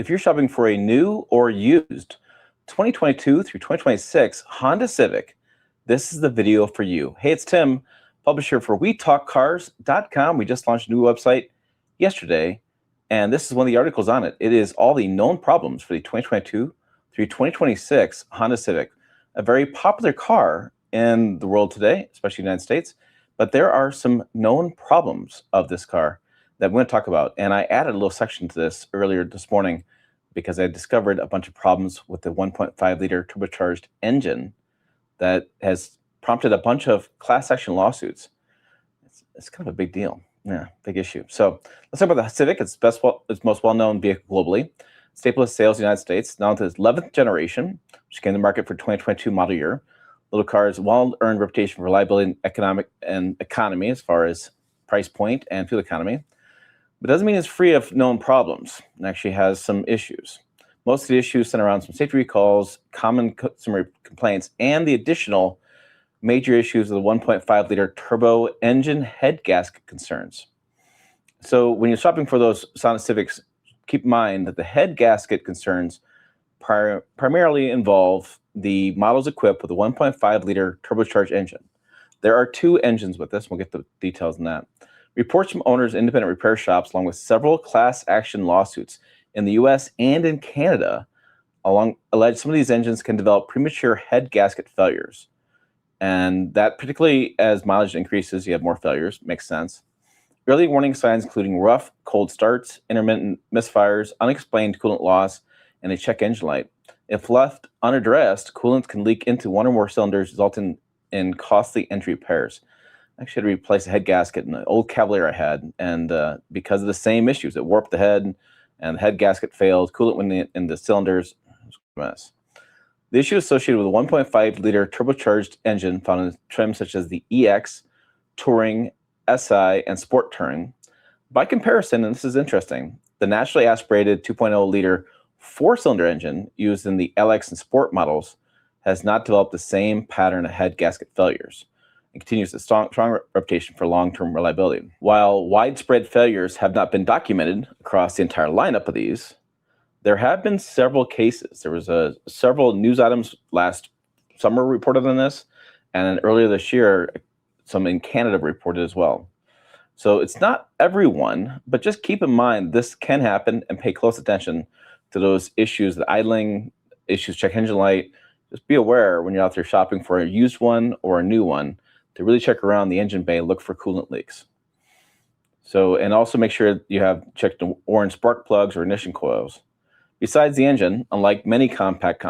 If you're shopping for a new or used 2022 through 2026 Honda Civic, this is the video for you. Hey, it's Tim, publisher for WeTalkCars.com. We just launched a new website yesterday, and this is one of the articles on it. It is all the known problems for the 2022 through 2026 Honda Civic, a very popular car in the world today, especially the United States, but there are some known problems of this car that we're going to talk about. And I added a little section to this earlier this morning because I discovered a bunch of problems with the 1.5-liter turbocharged engine that has prompted a bunch of class action lawsuits. It's kind of a big deal. Yeah, big issue. So let's talk about the Civic. It's its most well-known vehicle globally. Staple of sales in the United States, now into its 11th generation, which came to market for 2022 model year. Little car's well-earned reputation for reliability and economy as far as price point and fuel economy. But it doesn't mean it's free of known problems. It actually has some issues. Most of the issues center around some safety recalls, common consumer complaints, and the additional major issues of the 1.5-liter turbo engine head gasket concerns. So when you're shopping for those Honda Civics, keep in mind that the head gasket concerns primarily involve the models equipped with a 1.5-liter turbocharged engine. There are two engines with this. We'll get the details on that. Reports from owners, independent repair shops, along with several class action lawsuits in the U.S. and in Canada, allege some of these engines can develop premature head gasket failures. And that, particularly as mileage increases, you have more failures. Makes sense. Early warning signs including rough, cold starts, intermittent misfires, unexplained coolant loss, and a check engine light. If left unaddressed, coolant can leak into one or more cylinders, resulting in costly entry repairs. I actually had to replace a head gasket in an old Cavalier I had, and because of the same issues, it warped the head, and the head gasket failed, coolant went in the cylinders. It was a mess. The issue associated with a 1.5-liter turbocharged engine found in trims such as the EX, Touring, SI, and Sport Touring. By comparison, and this is interesting, the naturally aspirated 2.0-liter four-cylinder engine used in the LX and Sport models has not developed the same pattern of head gasket failures. It continues a strong reputation for long-term reliability. While widespread failures have not been documented across the entire lineup of these, there have been several cases. There was several news items last summer reported on this, and then earlier this year, some in Canada reported as well. So it's not everyone, but just keep in mind this can happen and pay close attention to those issues, the idling issues, check engine light. Just be aware when you're out there shopping for a used one or a new one to really check around the engine bay, look for coolant leaks. So, and also make sure you have checked the orange spark plugs or ignition coils. Besides the engine, unlike many compact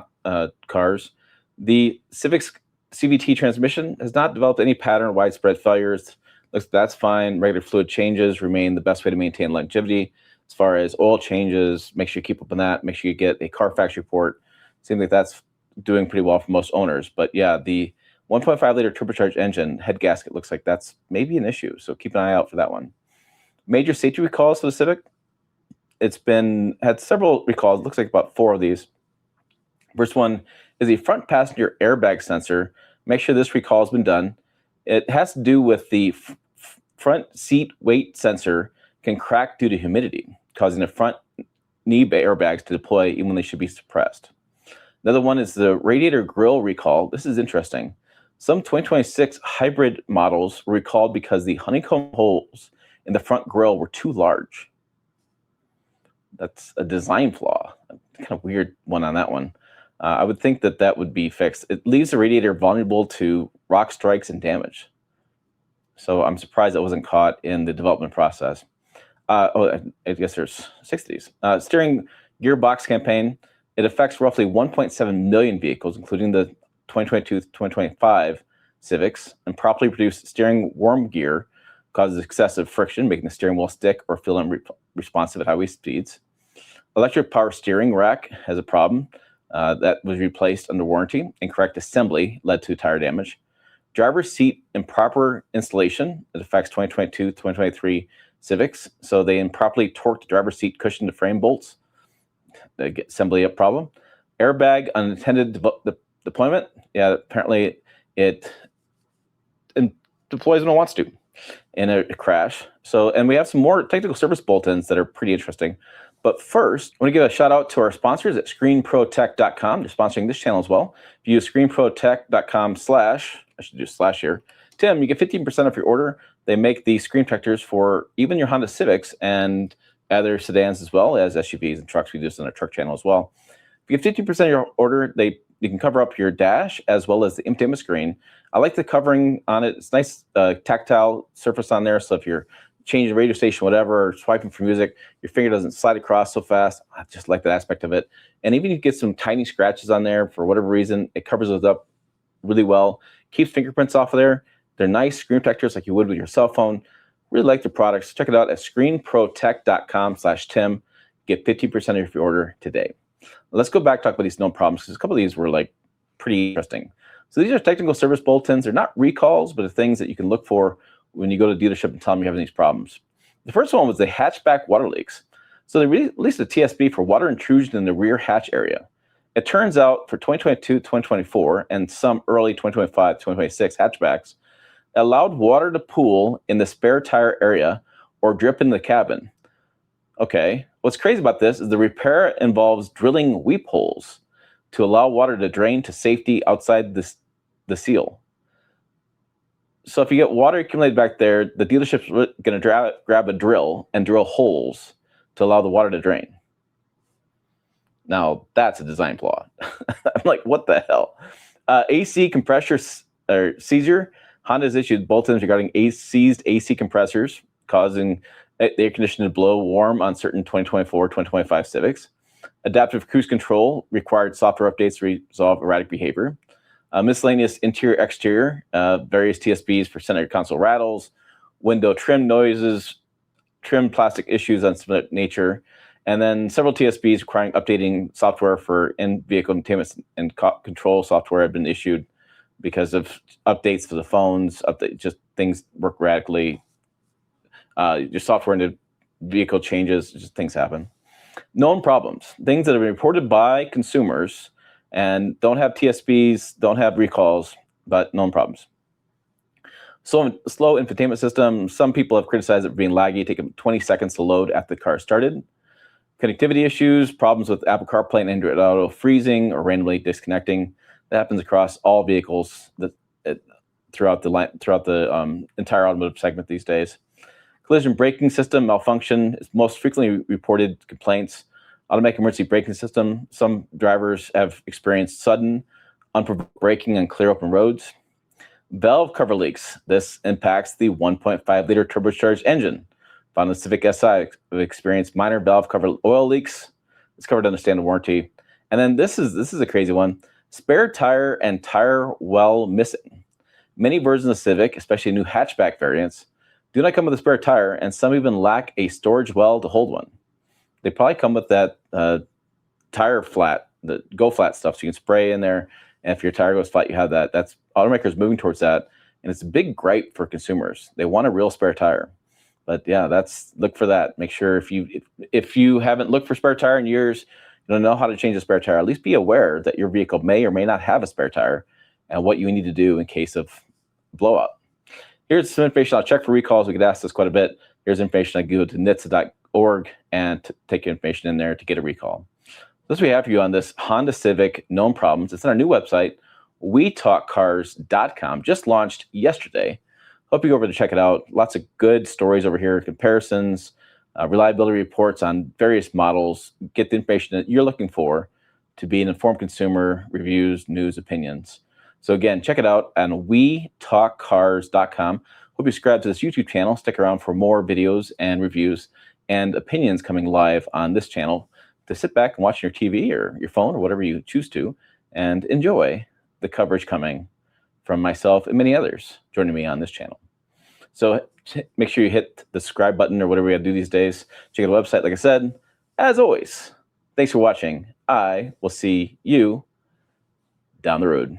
cars, the Civic's CVT transmission has not developed any pattern of widespread failures. Looks that's fine. Regular fluid changes remain the best way to maintain longevity. As far as oil changes, make sure you keep up on that. Make sure you get a Carfax report. Seems like that's doing pretty well for most owners. But yeah, the 1.5-liter turbocharged engine head gasket looks like that's maybe an issue. So keep an eye out for that one. Major safety recalls for the Civic. It's had several recalls. Looks like about 4 of these. First one is a front passenger airbag sensor. Make sure this recall has been done. It has to do with the front seat weight sensor can crack due to humidity, causing the front knee airbags to deploy even when they should be suppressed. Another one is the radiator grill recall. This is interesting. Some 2026 hybrid models were recalled because the honeycomb holes in the front grill were too large. That's a design flaw. Kind of weird one on that one. I would think that would be fixed. It leaves the radiator vulnerable to rock strikes and damage. So I'm surprised it wasn't caught in the development process. I guess there's 6 of these. Steering gearbox campaign. It affects roughly 1.7 million vehicles, including the 2022-2025 Civics, and properly produced steering worm gear causes excessive friction, making the steering wheel stick or feel unresponsive at highway speeds. Electric power steering rack has a problem that was replaced under warranty. Incorrect assembly led to tire damage. Driver's seat improper installation. It affects 2022-2023 Civics. So they improperly torqued the driver's seat cushion to frame bolts. The assembly problem. Airbag unintended deployment. Yeah, apparently it deploys when it wants to in a crash. So, and we have some more technical service bulletins that are pretty interesting. But first, I want to give a shout out to our sponsors at screenprotech.com. They're sponsoring this channel as well. If you use screenprotech.com / I should do slash here, Tim, you get 15% off your order. They make the screen protectors for even your Honda Civics and other sedans as well as SUVs and trucks. We do this on our truck channel as well. If you get 15% of your order, you can cover up your dash as well as the infotainment screen. I like the covering on it. It's nice tactile surface on there, so if you're changing the radio station, whatever, or swiping for music, your finger doesn't slide across so fast. I just like that aspect of it. And even if you get some tiny scratches on there for whatever reason, it covers those up really well. Keeps fingerprints off of there. They're nice screen protectors like you would with your cell phone. Really like the products. Check it out at screenprotech.com / Tim. Get 15% off your order today. Let's go back and talk about these known problems, because a couple of these were like pretty interesting. So these are technical service bulletins. They're not recalls, but the things that you can look for when you go to the dealership and tell them you're having these problems. The first one was the hatchback water leaks. So they released a TSB for water intrusion in the rear hatch area. It turns out for 2022, 2024, and some early 2025, 2026 hatchbacks, it allowed water to pool in the spare tire area or drip in the cabin. Okay, what's crazy about this is the repair involves drilling weep holes to allow water to drain to safety outside the seal. So if you get water accumulated back there, the dealership's going to grab a drill and drill holes to allow the water to drain. Now, that's a design flaw. I'm like, what the hell? AC compressor seizure. Honda's issued bulletins regarding seized AC compressors, causing the air conditioning to blow warm on certain 2024, 2025 Civics. Adaptive cruise control required software updates to resolve erratic behavior. Miscellaneous interior-exterior, various TSBs for center console rattles, window trim noises, trim plastic issues on some nature, and then several TSBs requiring updating software for in-vehicle infotainment and control software have been issued because of updates for the phones, just things work radically. Your software in the vehicle changes, just things happen. Known problems, things that have been reported by consumers and don't have TSBs, don't have recalls, but known problems. So slow infotainment system. Some people have criticized it for being laggy, taking 20 seconds to load after the car started. Connectivity issues, problems with Apple CarPlay and Android Auto freezing or randomly disconnecting. That happens across all vehicles throughout the entire automotive segment these days. Collision braking system malfunction is most frequently reported complaints. Automatic emergency braking system. Some drivers have experienced sudden, unprovoked braking on clear open roads. Valve cover leaks. This impacts the 1.5-liter turbocharged engine. Found in the Civic Si, have experienced minor valve cover oil leaks. It's covered under standard warranty. And then this is a crazy one. Spare tire and tire well missing. Many versions of Civic, especially new hatchback variants, do not come with a spare tire, and some even lack a storage well to hold one. They probably come with that tire flat, the go flat stuff, so you can spray in there, and if your tire goes flat, you have that. That's automakers moving towards that, and it's a big gripe for consumers. They want a real spare tire. But yeah, look for that. Make sure if you haven't looked for spare tire in years, you don't know how to change a spare tire, at least be aware that your vehicle may or may not have a spare tire and what you need to do in case of blowout. Here's some information. I'll check for recalls. We get asked this quite a bit. Here's information. I go to nhtsa.org and take your information in there to get a recall. This we have for you on this Honda Civic Known Problems. It's on our new website, wetalkcars.com. Just launched yesterday. Hope you go over to check it out. Lots of good stories over here, comparisons, reliability reports on various models. Get the information that you're looking for to be an informed consumer, reviews, news, opinions. So again, check it out on wetalkcars.com. Hope you subscribe to this YouTube channel. Stick around for more videos and reviews and opinions coming live on this channel to sit back and watch your TV or your phone or whatever you choose to and enjoy the coverage coming from myself and many others joining me on this channel. So make sure you hit the subscribe button or whatever we got to do these days. Check out the website, like I said. As always, thanks for watching. I will see you down the road.